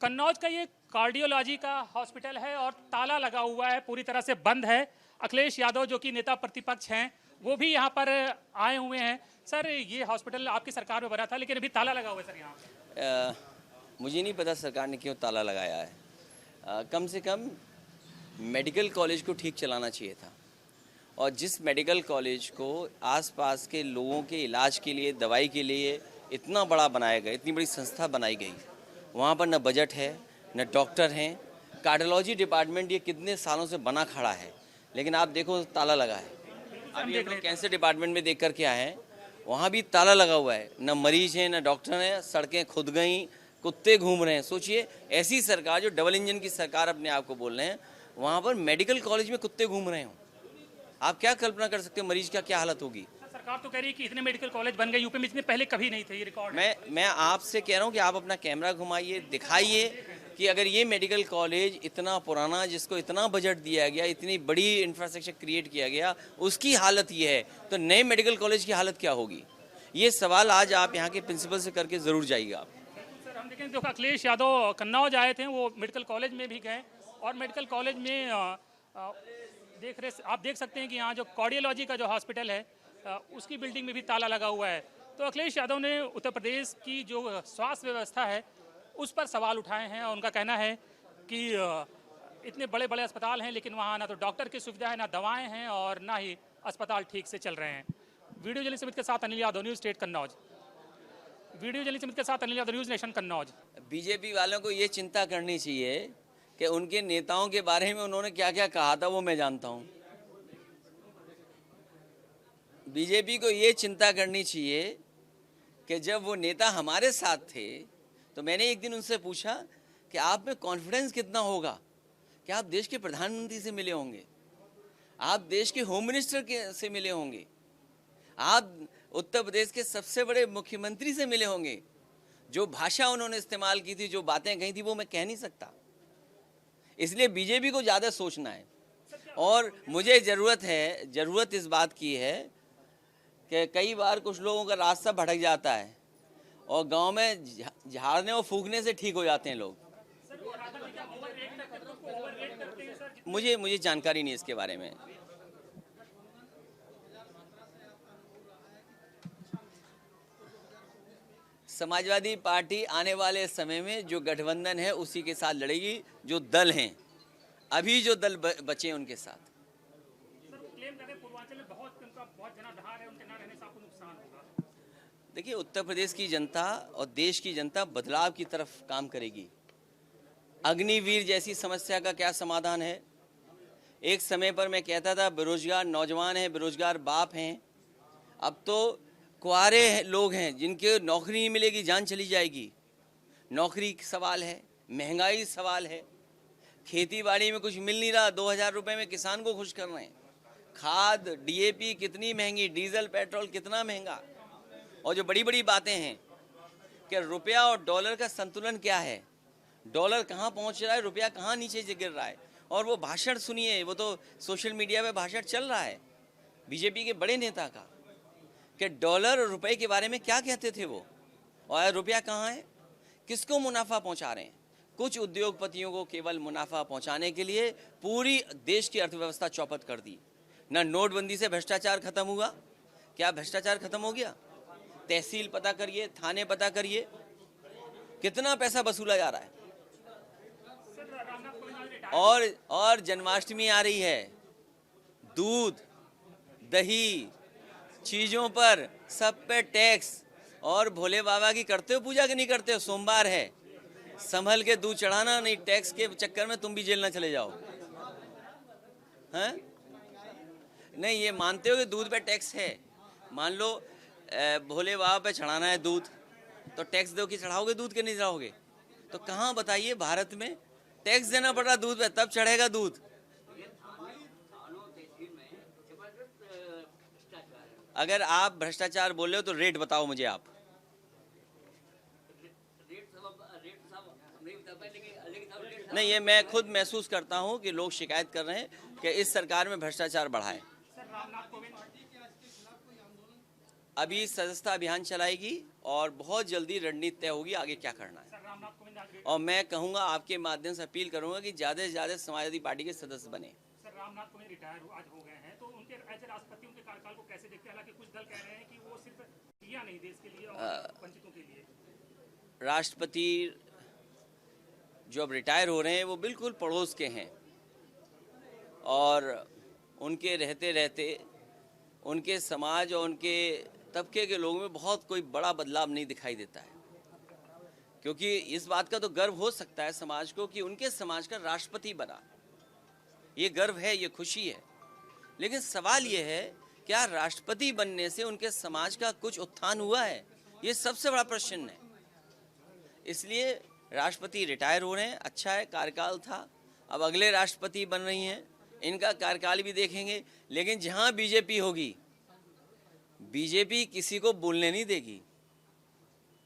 कन्नौज का ये कार्डियोलॉजी का हॉस्पिटल है और ताला लगा हुआ है, पूरी तरह से बंद है। अखिलेश यादव जो कि नेता प्रतिपक्ष हैं वो भी यहाँ पर आए हुए हैं। सर, ये हॉस्पिटल आपकी सरकार में बना था लेकिन अभी ताला लगा हुआ है सर यहाँ पे। मुझे नहीं पता सरकार ने क्यों ताला लगाया है। कम से कम मेडिकल कॉलेज को ठीक चलाना चाहिए था, और जिस मेडिकल कॉलेज को आसपास के लोगों के इलाज के लिए, दवाई के लिए इतना बड़ा बनाया गया, इतनी बड़ी संस्था बनाई गई, वहाँ पर न बजट है, न डॉक्टर हैं। कार्डियोलॉजी डिपार्टमेंट ये कितने सालों से बना खड़ा है, लेकिन आप देखो ताला लगा है। अभी हम लोग कैंसर डिपार्टमेंट में देख कर के आए हैं, वहाँ भी ताला लगा हुआ है, न मरीज हैं न डॉक्टर हैं, सड़कें खुद गई, कुत्ते घूम रहे हैं। सोचिए, ऐसी सरकार जो डबल इंजन की सरकार अपने आप को बोल रहे हैं, वहाँ पर मेडिकल कॉलेज में कुत्ते घूम रहे हो। आप क्या कल्पना कर सकते हो मरीज का क्या हालत होगी। सरकार तो कह रही है कि इतने मेडिकल कॉलेज बन गए, यूपी में इतने पहले कभी नहीं थे, ये रिकॉर्ड है। मैं आपसे कह रहा हूँ कि आप अपना कैमरा घुमाइए, दिखाइए कि अगर ये मेडिकल कॉलेज इतना पुराना, जिसको इतना बजट दिया गया, इतनी बड़ी इंफ्रास्ट्रक्चर क्रिएट किया गया, उसकी हालत ये है, तो नए मेडिकल कॉलेज की हालत क्या होगी। ये सवाल आज आप यहाँ के प्रिंसिपल से करके ज़रूर जाइएगा। सर, हम देखें जो अखिलेश यादव कन्नौज आए थे, वो मेडिकल कॉलेज में भी गए और मेडिकल कॉलेज में आप देख सकते हैं कि यहाँ जो कार्डियोलॉजी का जो हॉस्पिटल है उसकी बिल्डिंग में भी ताला लगा हुआ है। तो अखिलेश यादव ने उत्तर प्रदेश की जो स्वास्थ्य व्यवस्था है उस पर सवाल उठाए हैं और उनका कहना है कि इतने बड़े बड़े अस्पताल हैं लेकिन वहाँ ना तो डॉक्टर की सुविधा है, ना दवाएं हैं और ना ही अस्पताल ठीक से चल रहे हैं। वीडियो जर्नलिस्ट समिति के साथ Anil Yadav, news state Kannauj. Video journalist समिति के साथ Anil Yadav, news nation Kannauj. BJP वालों को ये चिंता करनी चाहिए कि उनके नेताओं के बारे में उन्होंने क्या क्या कहा था, वो मैं जानता हूँ। बीजेपी को ये चिंता करनी चाहिए कि जब वो नेता हमारे साथ थे तो मैंने एक दिन उनसे पूछा कि आप में कॉन्फिडेंस कितना होगा कि आप देश के प्रधानमंत्री से मिले होंगे, आप देश के होम मिनिस्टर से मिले होंगे, आप उत्तर प्रदेश के सबसे बड़े मुख्यमंत्री से मिले होंगे। जो भाषा उन्होंने इस्तेमाल की थी, जो बातें कही थी, वो मैं कह नहीं सकता। इसलिए बीजेपी को ज़्यादा सोचना है। और मुझे ज़रूरत इस बात की है कि कई बार कुछ लोगों का रास्ता भटक जाता है और गांव में झाड़ने और फूकने से ठीक हो जाते हैं लोग। मुझे जानकारी नहीं इसके बारे में। समाजवादी पार्टी आने वाले समय में जो गठबंधन है उसी के साथ लड़ेगी, जो दल हैं, अभी जो दल बचे हैं उनके साथ। देखिए, उत्तर प्रदेश की जनता और देश की जनता बदलाव की तरफ काम करेगी। अग्निवीर जैसी समस्या का क्या समाधान है। एक समय पर मैं कहता था बेरोजगार नौजवान हैं, बेरोजगार बाप हैं, अब तो कुंवारे लोग हैं जिनके नौकरी नहीं मिलेगी, जान चली जाएगी। नौकरी सवाल है, महंगाई सवाल है, खेती बाड़ी में कुछ मिल नहीं रहा, 2000 रुपये में किसान को खुश कर रहे हैं। खाद डीएपी कितनी महंगी, डीजल पेट्रोल कितना महंगा। और जो बड़ी बड़ी बातें हैं कि रुपया और डॉलर का संतुलन क्या है, डॉलर कहाँ पहुँच रहा है, रुपया कहाँ नीचे गिर रहा है। और वो भाषण सुनिए, वो तो सोशल मीडिया पे भाषण चल रहा है बीजेपी के बड़े नेता का कि डॉलर और रुपए के बारे में क्या कहते थे वो, और रुपया कहाँ है, किसको मुनाफा पहुँचा रहे हैं। कुछ उद्योगपतियों को केवल मुनाफा पहुँचाने के लिए पूरी देश की अर्थव्यवस्था चौपट कर दी। ना नोटबंदी से भ्रष्टाचार खत्म हुआ, क्या भ्रष्टाचार खत्म हो गया। तहसील पता करिए, थाने पता करिए, कितना पैसा वसूला जा रहा है। और जन्माष्टमी आ रही है, दूध दही चीज़ों पर सब पे टैक्स। और भोले बाबा की करते हो पूजा कि नहीं करते हो। सोमवार है, संभल के दूध चढ़ाना, नहीं टैक्स के चक्कर में तुम भी जेल ना चले जाओ। हैं? नहीं, ये मानते हो कि दूध पे टैक्स है। मान लो भोले बाबा पे चढ़ाना है दूध, तो टैक्स दो कि चढ़ाओगे दूध के नहीं चढ़ाओगे। तो कहाँ बताइए भारत में टैक्स देना पड़ रहा दूध पे, तब चढ़ेगा दूध। अगर आप भ्रष्टाचार बोल रहे हो तो रेट बताओ मुझे आप। नहीं, ये मैं खुद महसूस करता हूँ कि लोग शिकायत कर रहे हैं कि इस सरकार में भ्रष्टाचार बढ़ा है। अभी सदस्यता अभियान चलाएगी और बहुत जल्दी रणनीति तय होगी आगे क्या करना है। रामनाथ कोविंद आज और मैं कहूँगा, आपके माध्यम से अपील करूँगा कि ज़्यादा से ज़्यादा समाजवादी पार्टी के सदस्य बने। सर, रामनाथ कोविंद रिटायर आज हो गए हैं, तो उनके एज राष्ट्रपति उनके कार्यकाल को कैसे देखते हैं? हालांकि कुछ दल कह रहे हैं कि वो सिर्फ किया नहीं देश के लिए और वंचितों के लिए। राष्ट्रपति जो अब रिटायर हो रहे हैं वो बिल्कुल पड़ोस के हैं, और उनके रहते रहते उनके समाज और उनके तबके के लोगों में बहुत कोई बड़ा बदलाव नहीं दिखाई देता है। क्योंकि इस बात का तो गर्व हो सकता है समाज को कि उनके समाज का राष्ट्रपति बना, ये गर्व है, ये खुशी है। लेकिन सवाल ये है, क्या राष्ट्रपति बनने से उनके समाज का कुछ उत्थान हुआ है? ये सबसे बड़ा प्रश्न है। इसलिए राष्ट्रपति रिटायर हो रहे हैं, अच्छा है, कार्यकाल था। अब अगले राष्ट्रपति बन रही हैं, इनका कार्यकाल भी देखेंगे। लेकिन जहां बीजेपी होगी, बीजेपी किसी को बोलने नहीं देगी।